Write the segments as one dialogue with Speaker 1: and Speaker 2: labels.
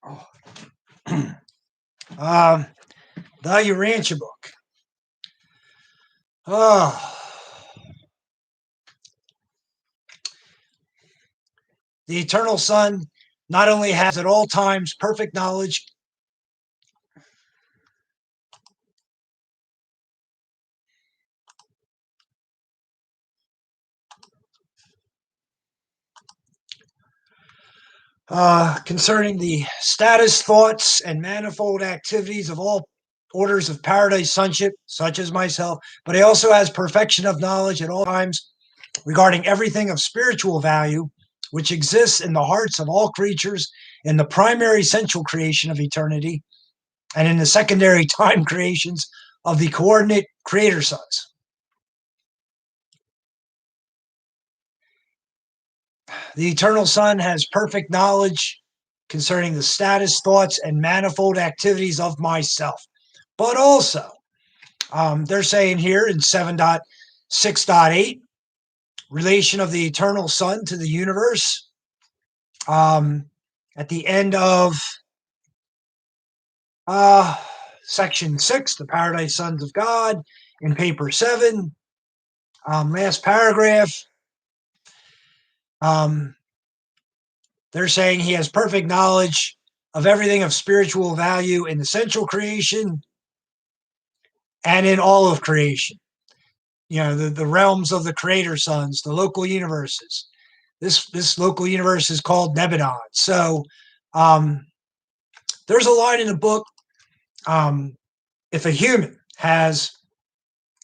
Speaker 1: Oh. um, the Urantia book. Oh, the eternal Son not only has at all times perfect knowledge, concerning the status, thoughts, and manifold activities of all orders of paradise sonship, such as myself, but he also has perfection of knowledge at all times regarding everything of spiritual value, which exists in the hearts of all creatures in the primary essential creation of eternity and in the secondary time creations of the coordinate creator sons. The eternal Son has perfect knowledge concerning the status, thoughts, and manifold activities of myself. But also, they're saying here in 7.6.8, relation of the eternal Son to the universe. At the end of section 6, the Paradise Sons of God, in paper 7, last paragraph, they're saying he has perfect knowledge of everything of spiritual value in essential creation and in all of creation. You know, the realms of the creator sons, the local universes. This local universe is called Nebadon. So there's a line in the book, if a human has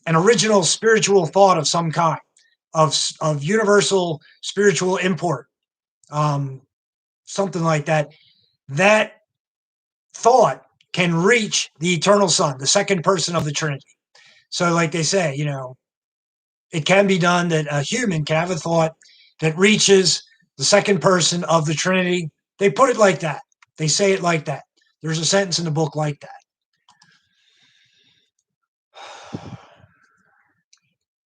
Speaker 1: an original spiritual thought of some kind, of universal spiritual import, something like that, that thought can reach the eternal Son, the second person of the Trinity. So, like they say, you know, it can be done that a human can have a thought that reaches the second person of the Trinity. They put it like that. They say it like that. There's a sentence in the book like that.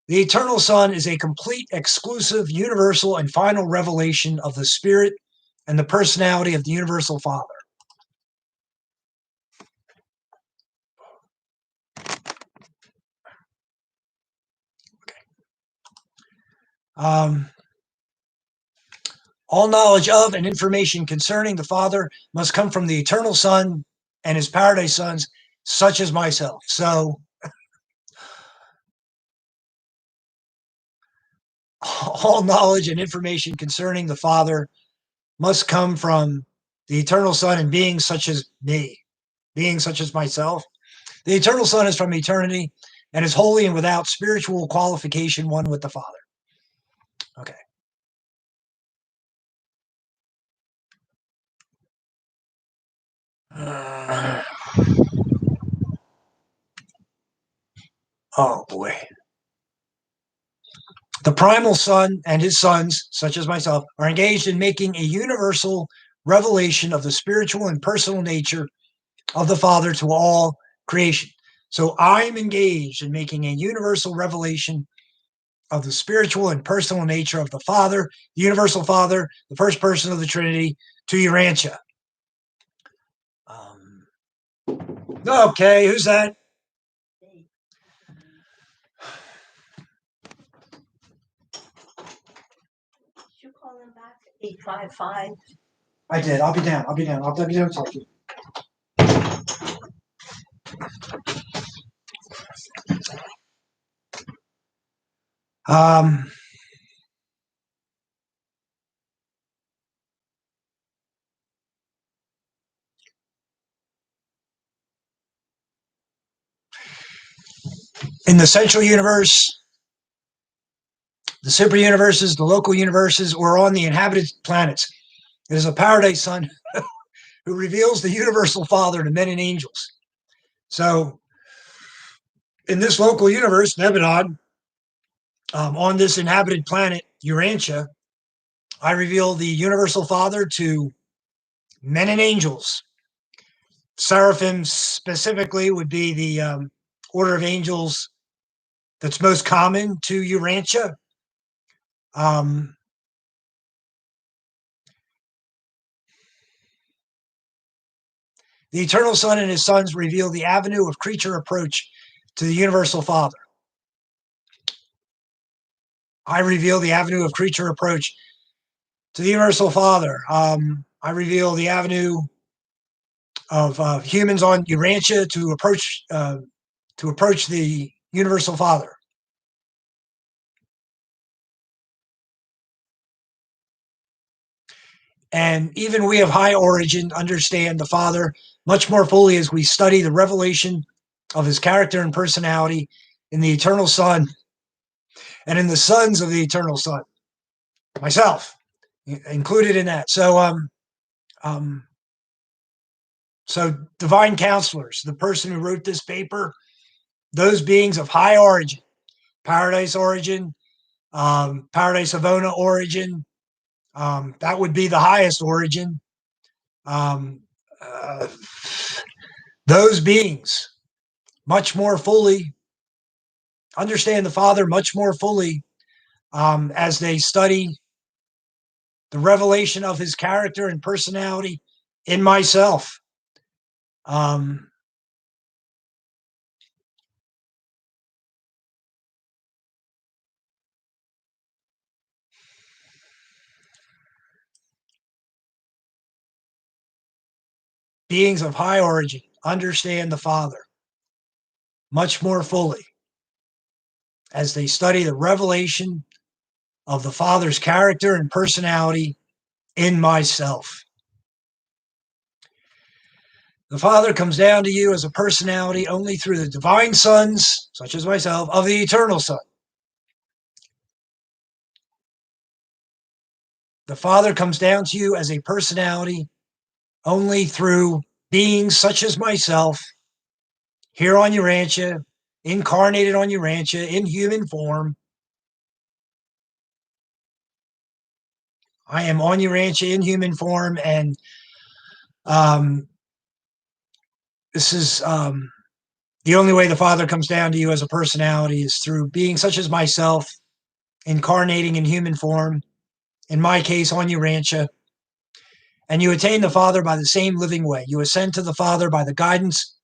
Speaker 1: The eternal Son is a complete, exclusive, universal, and final revelation of the Spirit and the personality of the universal Father. All knowledge of and information concerning the Father must come from the eternal Son and his paradise sons, such as myself. So all knowledge and information concerning the Father must come from the eternal Son and beings such as me, beings such as myself. The eternal Son is from eternity and is holy and without spiritual qualification, one with the Father. Okay. Oh boy. The primal Son and his sons, such as myself, are engaged in making a universal revelation of the spiritual and personal nature of the Father to all creation. So I'm engaged in making a universal revelation of the spiritual and personal nature of the Father, the universal Father, the first person of the Trinity, to Urantia. Okay, who's that?
Speaker 2: You call him back 855.
Speaker 1: I did. I'll be down. I'll be down. I'll be down. Talk to you. In the central universe, the super universes, the local universes, or on the inhabited planets, it is a paradise son who reveals the universal Father to men and angels. So, in this local universe, Nebadon, on this inhabited planet, Urantia, I reveal the universal Father to men and angels. Seraphim specifically would be the order of angels that's most common to Urantia. The eternal Son and his sons reveal the avenue of creature approach to the universal Father. I reveal the avenue of creature approach to the universal Father. I reveal the avenue of humans on Urantia to approach the universal Father. And even we of high origin understand the Father much more fully as we study the revelation of his character and personality in the eternal Son and in the sons of the eternal Son, myself included in that. So divine counselors, the person who wrote this paper, those beings of high origin, paradise origin, paradise Avona origin, that would be the highest origin. Um, uh, those beings much more fully understand the Father much more fully as they study the revelation of his character and personality in myself. Um, beings of high origin understand the Father much more fully as they study the revelation of the Father's character and personality in myself. The Father comes down to you as a personality only through the divine sons, such as myself, of the eternal Son. The Father comes down to you as a personality only through beings such as myself, here on Urantia, incarnated on Urantia in human form. I am on Urantia in human form, and this is the only way the Father comes down to you as a personality is through beings such as myself, incarnating in human form, in my case, on Urantia. And you attain the Father by the same living way. You ascend to the Father by the guidance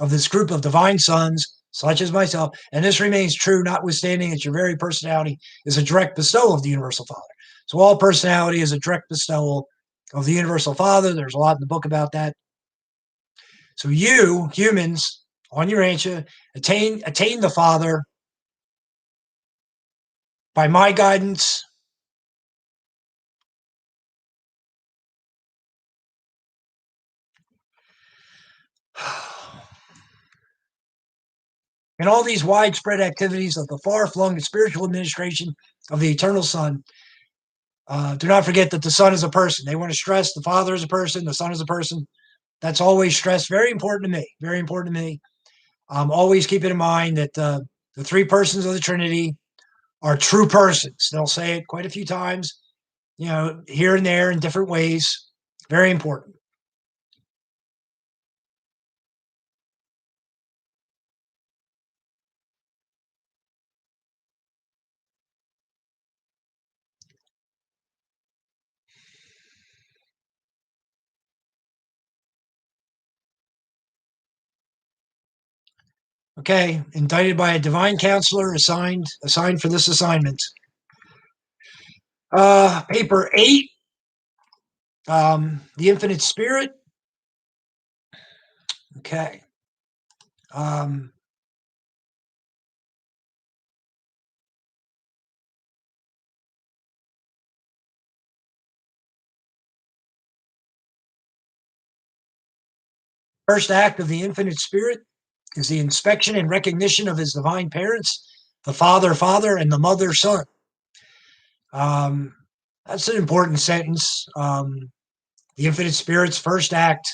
Speaker 1: of this group of divine sons, such as myself. And this remains true, notwithstanding that your very personality is a direct bestowal of the universal Father. So all personality is a direct bestowal of the universal Father. There's a lot in the book about that. So you, humans, on Urantia, attain the Father by my guidance. And all these widespread activities of the far-flung spiritual administration of the eternal Son. Do not forget that the Son is a person. They want to stress the Father is a person, the Son is a person. That's always stressed. Very important to me. Very important to me. Always keep it in mind that the three persons of the Trinity are true persons. They'll say it quite a few times, here and there in different ways. Very important. Okay, indicted by a divine counselor assigned for this assignment. Paper 8, the infinite spirit. Okay. First act of the infinite spirit is the inspection and recognition of his divine parents, the Father, and the Mother, Son. That's an important sentence. The infinite spirit's first act.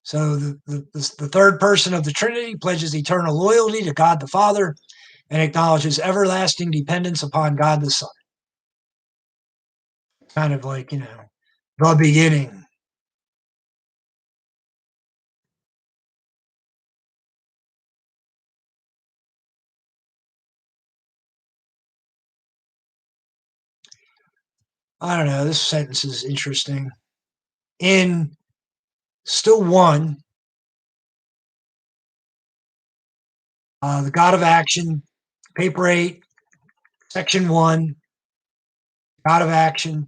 Speaker 1: So the third person of the Trinity pledges eternal loyalty to God the Father and acknowledges everlasting dependence upon God the Son. Kind of like, the beginning. I don't know. This sentence is interesting. In still one, the God of action, paper 8, section 1, God of action.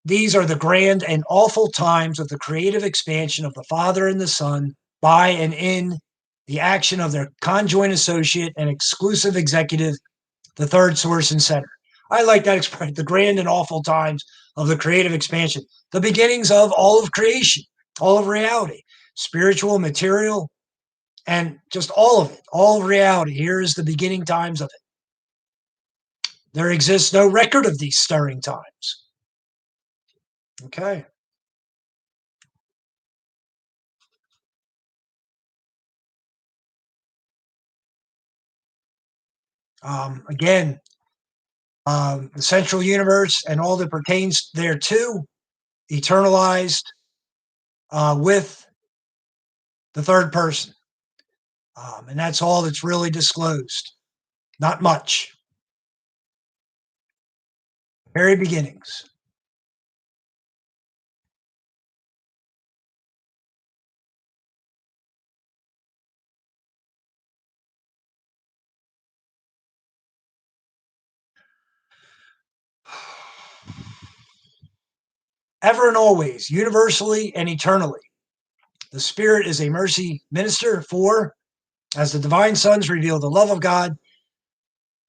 Speaker 1: These are the grand and awful times of the creative expansion of the Father and the Son by and in the action of their conjoint associate and exclusive executive, the third source and center. I like that expression, the grand and awful times of the creative expansion, the beginnings of all of creation, all of reality, spiritual, material, and just all of it, all of reality. Here is the beginning times of it. There exists no record of these stirring times. Okay. Again, the central universe and all that pertains thereto, eternalized with the third person. And that's all that's really disclosed. Not much. Very beginnings. Ever and always, universally and eternally. The Spirit is a mercy minister for, as the divine sons reveal the love of God,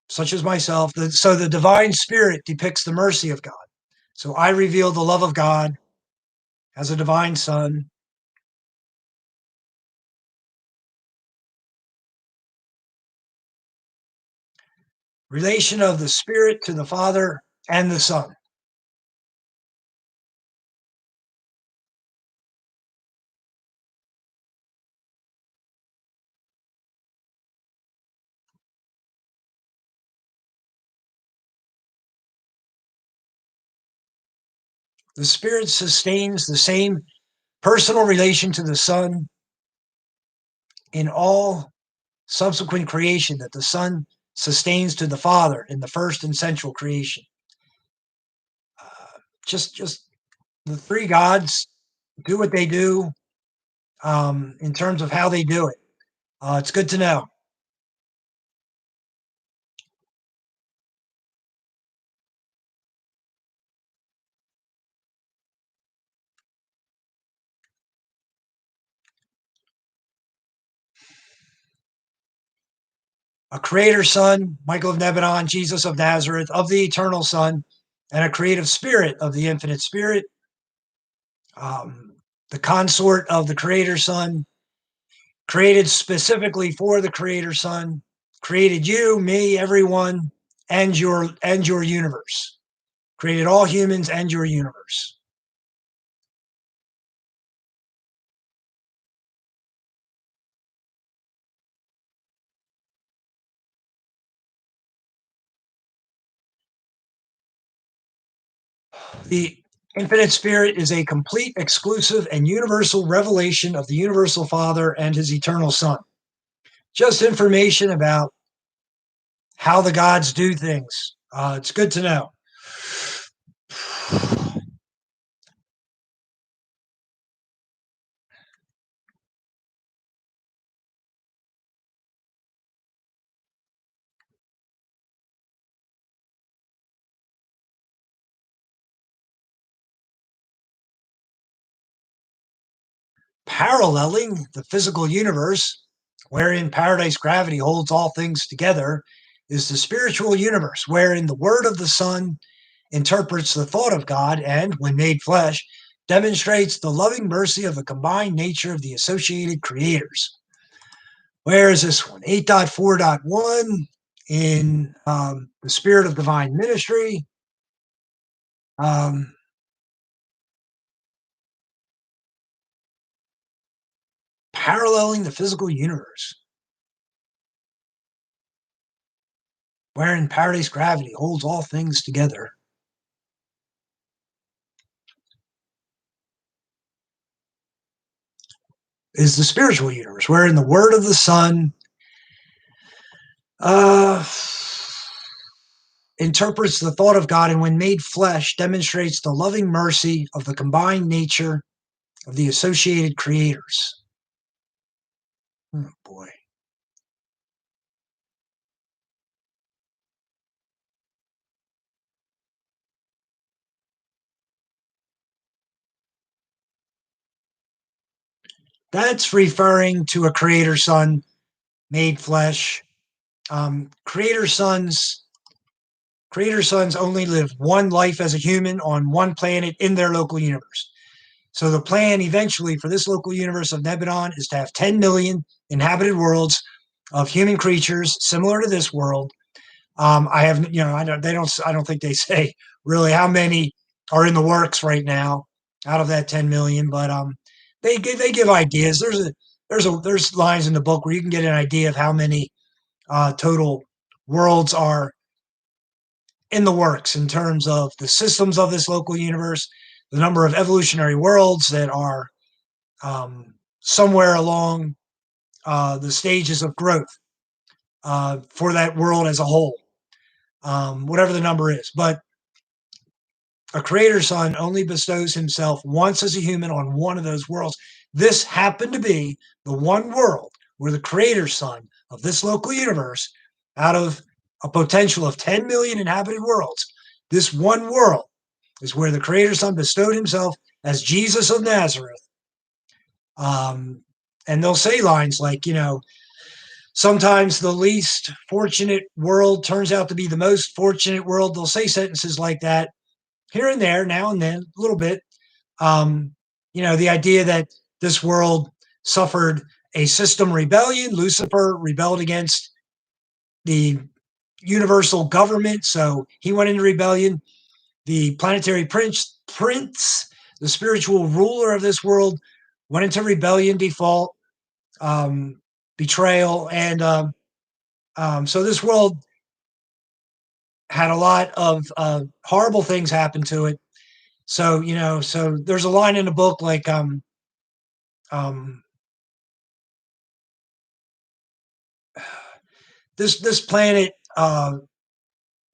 Speaker 1: such as myself, so the divine Spirit depicts the mercy of God. So I reveal the love of God as a divine son. Relation of the Spirit to the Father and the Son. The Spirit sustains the same personal relation to the Son in all subsequent creation that the Son sustains to the Father in the first and central creation. Just the three gods do what they do in terms of how they do it. It's good to know. A creator Son, Michael of Nebanon, Jesus of Nazareth, of the eternal Son, and a creative Spirit of the infinite Spirit, the consort of the creator Son, created specifically for the creator Son, created you, me, everyone, and your universe. Created all humans and your universe. The infinite Spirit is a complete, exclusive, and universal revelation of the universal Father and his eternal Son. Just information about how the gods do things. It's good to know. Paralleling the physical universe, wherein paradise gravity holds all things together, is the spiritual universe, wherein the word of the Son interprets the thought of God and, when made flesh, demonstrates the loving mercy of the combined nature of the associated creators. Where is this one? 8.4.1 in the Spirit of Divine Ministry. Paralleling the physical universe, wherein paradise gravity holds all things together. Is the spiritual universe, wherein the word of the Son interprets the thought of God, and when made flesh, demonstrates the loving mercy of the combined nature of the associated creators. Oh, boy. That's referring to a creator son made flesh. Creator sons only live one life as a human on one planet in their local universe. So the plan eventually for this local universe of Nebadon is to have 10 million inhabited worlds of human creatures similar to this world. I have, I don't think they say really how many are in the works right now out of that 10 million, but they give ideas. There's lines in the book where you can get an idea of how many total worlds are in the works in terms of the systems of this local universe, the number of evolutionary worlds that are somewhere along the stages of growth for that world as a whole, whatever the number is. But a creator son only bestows himself once as a human on one of those worlds. This happened to be the one world where the creator son of this local universe, out of a potential of 10 million inhabited worlds, this one world is where the creator son bestowed himself as Jesus of Nazareth. And they'll say lines like, sometimes the least fortunate world turns out to be the most fortunate world. They'll say sentences like that here and there, now and then, a little bit. The idea that this world suffered a system rebellion. Lucifer rebelled against the universal government, so he went into rebellion. The planetary prince, the spiritual ruler of this world, went into rebellion, default, betrayal, and so this world had a lot of horrible things happen to it. So so there's a line in the book like this planet,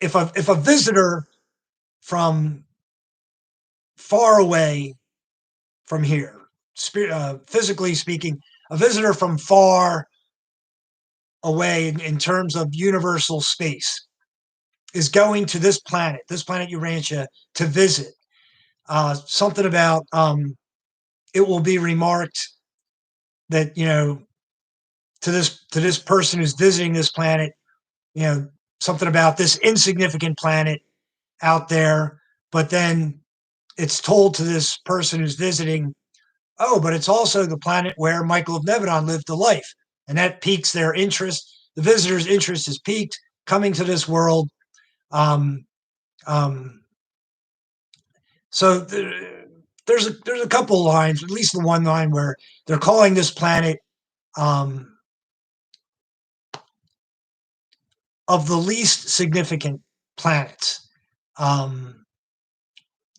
Speaker 1: if a visitor from far away from here, physically speaking, a visitor from far away in terms of universal space, is going to this planet Urantia, to visit. Something about it will be remarked that to this person who's visiting this planet, something about this insignificant planet out there, but then it's told to this person who's visiting, oh, but it's also the planet where Michael of Nebadon lived a life, and that piques their interest. The visitor's interest is piqued coming to this world. So there's a couple lines, at least the one line where they're calling this planet of the least significant planets.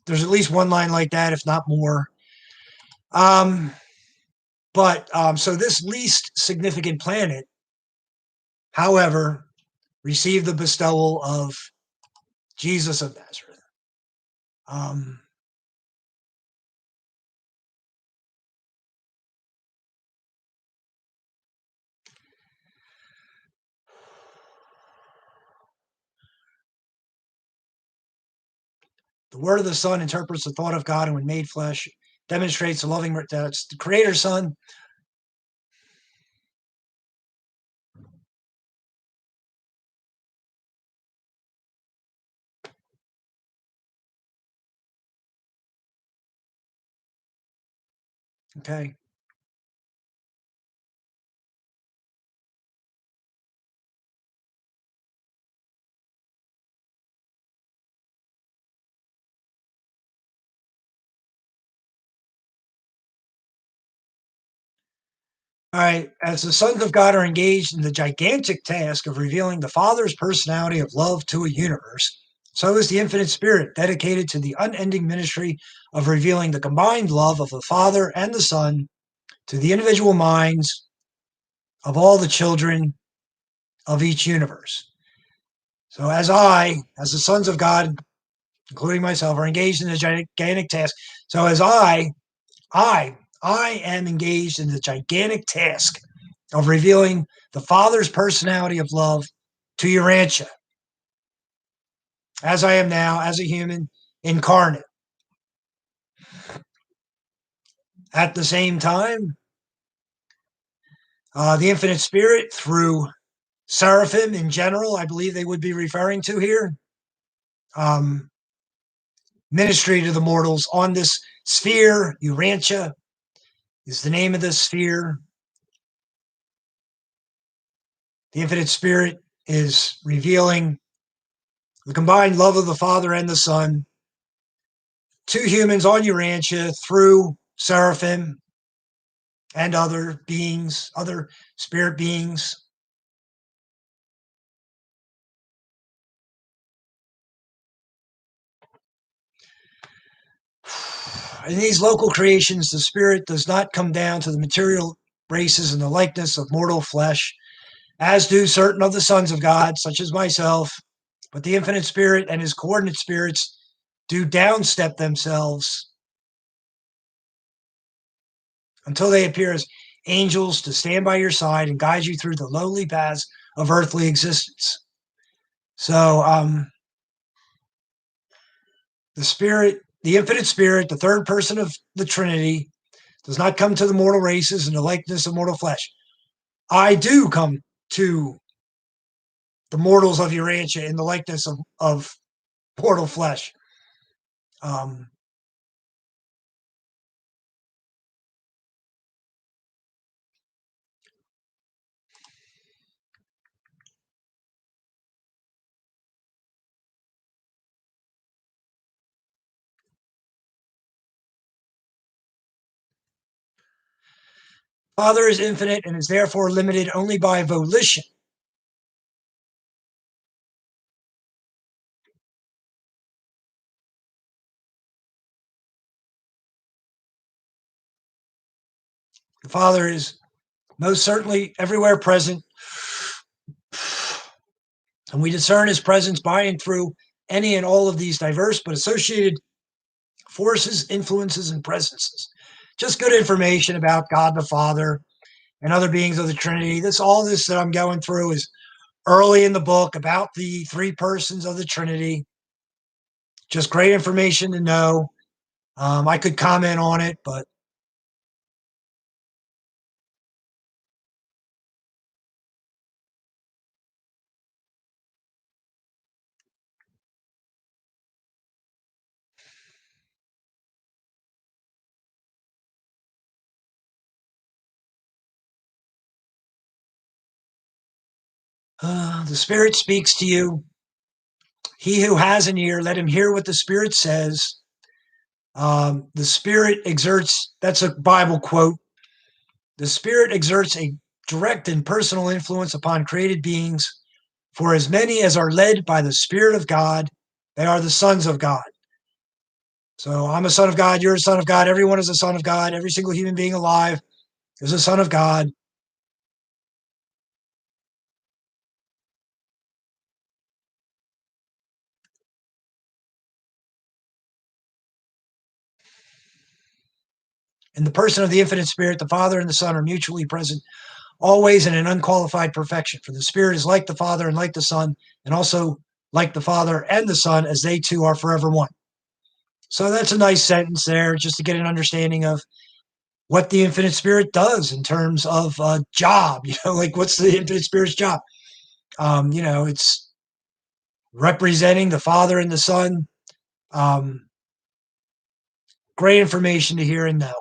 Speaker 1: There's at least one line like that, if not more. So this least significant planet, however, received the bestowal of Jesus of Nazareth. The word of the Son interprets the thought of God, and when made flesh, demonstrates the loving, that's the creator son. Okay. All right. As the sons of God are engaged in the gigantic task of revealing the Father's personality of love to a universe, so is the infinite Spirit dedicated to the unending ministry of revealing the combined love of the Father and the Son to the individual minds of all the children of each universe. So as the sons of God, including myself, are engaged in the gigantic task. So as I am engaged in the gigantic task of revealing the Father's personality of love to Urantia, as I am now, as a human incarnate. At the same time, the Infinite Spirit, through seraphim in general, I believe they would be referring to here, ministry to the mortals on this sphere. Urantia is the name of this sphere. The Infinite Spirit is revealing the combined love of the Father and the Son to humans on Urantia through seraphim and other beings, other spirit beings. In these local creations, the Spirit does not come down to the material races in the likeness of mortal flesh, as do certain of the sons of God, such as myself, but the Infinite Spirit and his coordinate spirits do downstep themselves until they appear as angels to stand by your side and guide you through the lowly paths of earthly existence. So the Spirit, the Infinite Spirit, the third person of the Trinity, does not come to the mortal races in the likeness of mortal flesh. I do come to the mortals of Urantia in the likeness of mortal flesh. Father is infinite and is therefore limited only by volition. The Father is most certainly everywhere present, and we discern his presence by and through any and all of these diverse but associated forces, influences, and presences. Just good information about God the Father and other beings of the Trinity. All this that I'm going through is early in the book about the three persons of the Trinity. Just great information to know. I could comment on it, but the Spirit speaks to you. He who has an ear, let him hear what the Spirit says. The Spirit exerts, that's a Bible quote, the Spirit exerts a direct and personal influence upon created beings. For as many as are led by the Spirit of God, they are the sons of God. So I'm a son of God, you're a son of God, everyone is a son of God, every single human being alive is a son of God. In the person of the infinite Spirit, the Father and the Son are mutually present, always in an unqualified perfection. For the Spirit is like the Father and like the Son, and also like the Father and the Son, as they two are forever one. So that's a nice sentence there, just to get an understanding of what the infinite Spirit does in terms of a job. Like what's the infinite Spirit's job? It's representing the Father and the Son. Great information to hear and know.